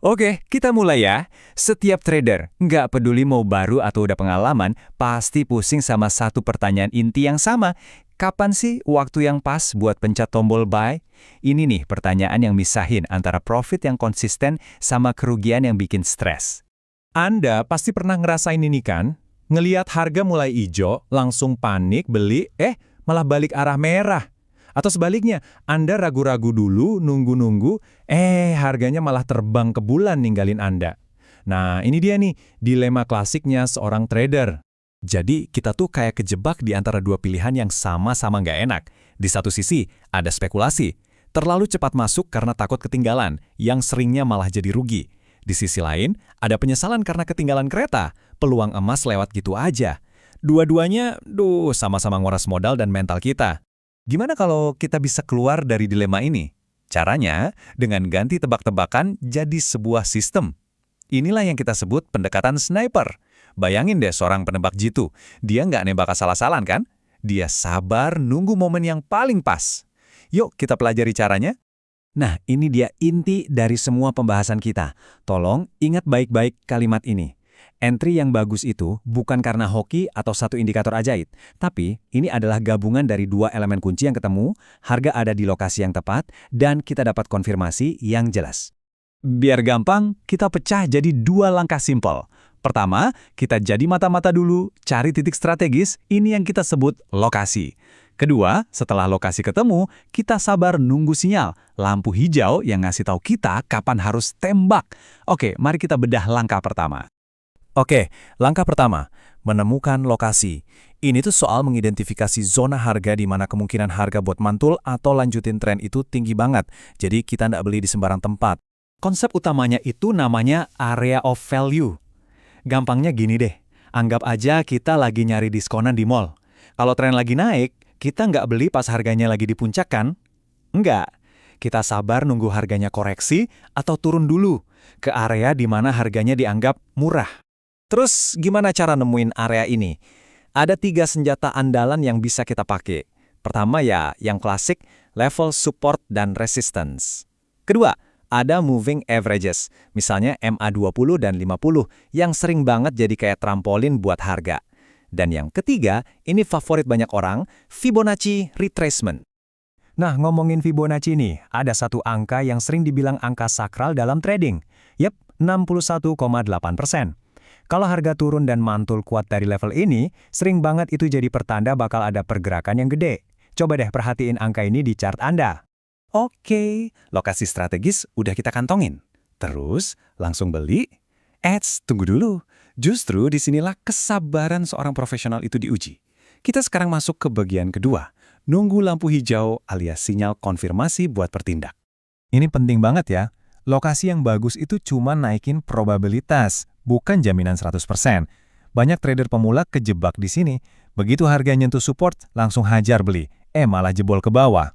Oke, kita mulai ya. Setiap trader, nggak peduli mau baru atau udah pengalaman, pasti pusing sama satu pertanyaan inti yang sama. Kapan sih waktu yang pas buat pencet tombol buy? Ini nih pertanyaan yang misahin antara profit yang konsisten sama kerugian yang bikin stres. Anda pasti pernah ngerasain ini kan? Ngeliat harga mulai hijau, langsung panik, beli, malah balik arah merah. Atau sebaliknya, Anda ragu-ragu dulu, nunggu-nunggu, harganya malah terbang ke bulan ninggalin Anda. Nah, ini dia nih, dilema klasiknya seorang trader. Jadi, kita tuh kayak kejebak di antara dua pilihan yang sama-sama nggak enak. Di satu sisi, ada spekulasi. Terlalu cepat masuk karena takut ketinggalan, yang seringnya malah jadi rugi. Di sisi lain, ada penyesalan karena ketinggalan kereta, peluang emas lewat gitu aja. Dua-duanya, sama-sama nguras modal dan mental kita. Gimana kalau kita bisa keluar dari dilema ini? Caranya, dengan ganti tebak-tebakan jadi sebuah sistem. Inilah yang kita sebut pendekatan sniper. Bayangin deh seorang penebak jitu, dia nggak nembak asal-asalan kan? Dia sabar nunggu momen yang paling pas. Yuk kita pelajari caranya. Nah, ini dia inti dari semua pembahasan kita. Tolong ingat baik-baik kalimat ini. Entry yang bagus itu bukan karena hoki atau satu indikator ajaib, tapi ini adalah gabungan dari dua elemen kunci yang ketemu, harga ada di lokasi yang tepat, dan kita dapat konfirmasi yang jelas. Biar gampang, kita pecah jadi dua langkah simpel. Pertama, kita jadi mata-mata dulu, cari titik strategis, ini yang kita sebut lokasi. Kedua, setelah lokasi ketemu, kita sabar nunggu sinyal, lampu hijau yang ngasih tahu kita kapan harus tembak. Oke, mari kita bedah langkah pertama. Oke, langkah pertama, menemukan lokasi. Ini tuh soal mengidentifikasi zona harga di mana kemungkinan harga buat mantul atau lanjutin tren itu tinggi banget, jadi kita nggak beli di sembarang tempat. Konsep utamanya itu namanya area of value. Gampangnya gini deh, anggap aja kita lagi nyari diskonan di mall. Kalau tren lagi naik, kita nggak beli pas harganya lagi di puncak kan? Enggak. Kita sabar nunggu harganya koreksi atau turun dulu ke area di mana harganya dianggap murah. Terus gimana cara nemuin area ini? Ada 3 senjata andalan yang bisa kita pakai. Pertama ya, yang klasik, level support dan resistance. Kedua, ada moving averages, misalnya MA20 dan 50, yang sering banget jadi kayak trampolin buat harga. Dan yang ketiga, ini favorit banyak orang, Fibonacci retracement. Nah, ngomongin Fibonacci nih, ada satu angka yang sering dibilang angka sakral dalam trading. Yep, 61,8%. Kalau harga turun dan mantul kuat dari level ini, sering banget itu jadi pertanda bakal ada pergerakan yang gede. Coba deh perhatiin angka ini di chart Anda. Oke, lokasi strategis udah kita kantongin. Terus, langsung beli? Tunggu dulu. Justru disinilah kesabaran seorang profesional itu diuji. Kita sekarang masuk ke bagian kedua. Nunggu lampu hijau alias sinyal konfirmasi buat bertindak. Ini penting banget ya. Lokasi yang bagus itu cuma naikin probabilitas, bukan jaminan 100%. Banyak trader pemula kejebak di sini. Begitu harga nyentuh support, langsung hajar beli. Malah jebol ke bawah.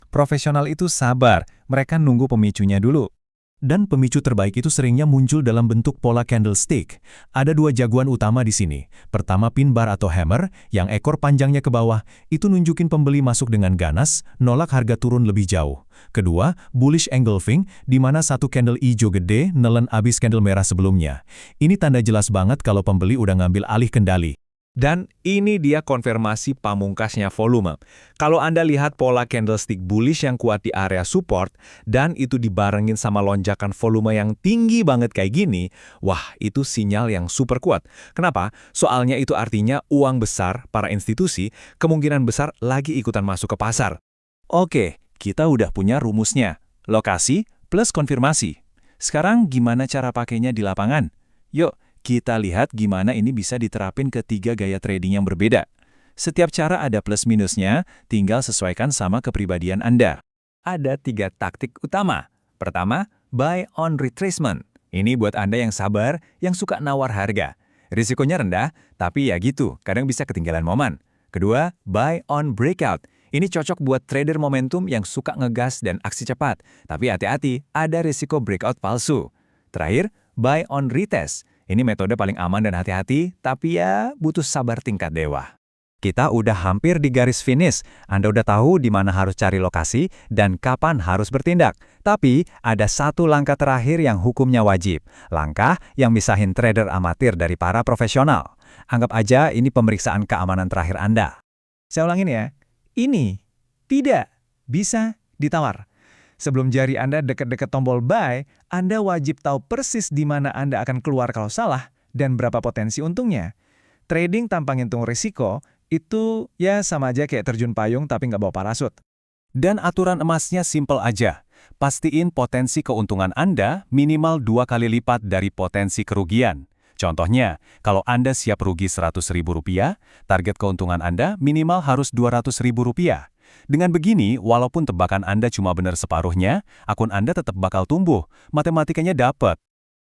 Profesional itu sabar, mereka nunggu pemicunya dulu. Dan pemicu terbaik itu seringnya muncul dalam bentuk pola candlestick. Ada 2 jagoan utama di sini. Pertama pin bar atau hammer, yang ekor panjangnya ke bawah, itu nunjukin pembeli masuk dengan ganas, nolak harga turun lebih jauh. Kedua, bullish engulfing, di mana satu candle hijau gede nelen abis candle merah sebelumnya. Ini tanda jelas banget kalau pembeli udah ngambil alih kendali. Dan ini dia konfirmasi pamungkasnya volume. Kalau Anda lihat pola candlestick bullish yang kuat di area support, dan itu dibarengin sama lonjakan volume yang tinggi banget kayak gini, wah itu sinyal yang super kuat. Kenapa? Soalnya itu artinya uang besar, para institusi, kemungkinan besar lagi ikutan masuk ke pasar. Oke, kita udah punya rumusnya. Lokasi plus konfirmasi. Sekarang gimana cara pakainya di lapangan? Yuk, kita lihat gimana ini bisa diterapin ke 3 gaya trading yang berbeda. Setiap cara ada plus minusnya, tinggal sesuaikan sama kepribadian Anda. Ada 3 taktik utama. Pertama, buy on retracement. Ini buat Anda yang sabar, yang suka nawar harga. Risikonya rendah, tapi ya gitu, kadang bisa ketinggalan momen. Kedua, buy on breakout. Ini cocok buat trader momentum yang suka ngegas dan aksi cepat. Tapi hati-hati, ada risiko breakout palsu. Terakhir, buy on retest. Ini metode paling aman dan hati-hati, tapi ya butuh sabar tingkat dewa. Kita udah hampir di garis finish. Anda udah tahu di mana harus cari lokasi dan kapan harus bertindak. Tapi ada satu langkah terakhir yang hukumnya wajib. Langkah yang misahin trader amatir dari para profesional. Anggap aja ini pemeriksaan keamanan terakhir Anda. Saya ulangin ya. Ini tidak bisa ditawar. Sebelum jari Anda dekat-dekat tombol buy, Anda wajib tahu persis di mana Anda akan keluar kalau salah dan berapa potensi untungnya. Trading tanpa ngitung risiko itu ya sama aja kayak terjun payung tapi nggak bawa parasut. Dan aturan emasnya simple aja. Pastiin potensi keuntungan Anda minimal 2 kali lipat dari potensi kerugian. Contohnya, kalau Anda siap rugi Rp100.000, target keuntungan Anda minimal harus Rp200.000. Dengan begini, walaupun tebakan Anda cuma benar separuhnya, akun Anda tetap bakal tumbuh. Matematikanya dapat.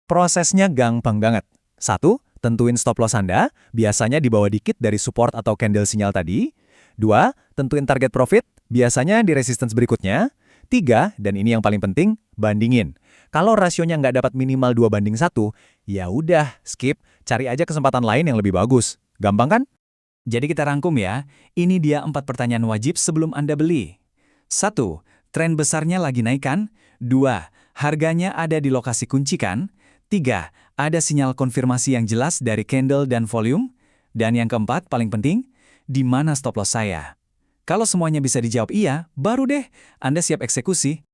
Prosesnya gampang banget. 1. Tentuin stop loss Anda, biasanya di bawah dikit dari support atau candle sinyal tadi. 2. Tentuin target profit, biasanya di resistance berikutnya. 3. Dan ini yang paling penting, bandingin. Kalau rasionya nggak dapat minimal 2:1, ya udah, skip, cari aja kesempatan lain yang lebih bagus. Gampang kan? Jadi kita rangkum ya, ini dia 4 pertanyaan wajib sebelum Anda beli. 1. Tren besarnya lagi naik kan? 2. Harganya ada di lokasi kunci kan? 3. Ada sinyal konfirmasi yang jelas dari candle dan volume? Dan yang keempat, paling penting, di mana stop loss saya? Kalau semuanya bisa dijawab iya, baru deh Anda siap eksekusi.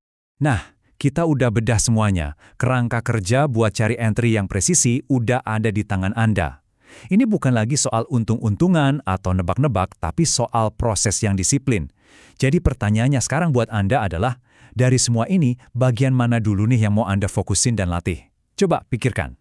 Nah, kita udah bedah semuanya. Kerangka kerja buat cari entry yang presisi udah ada di tangan Anda. Ini bukan lagi soal untung-untungan atau nebak-nebak, tapi soal proses yang disiplin. Jadi pertanyaannya sekarang buat Anda adalah, dari semua ini, bagian mana dulu nih yang mau Anda fokusin dan latih? Coba pikirkan.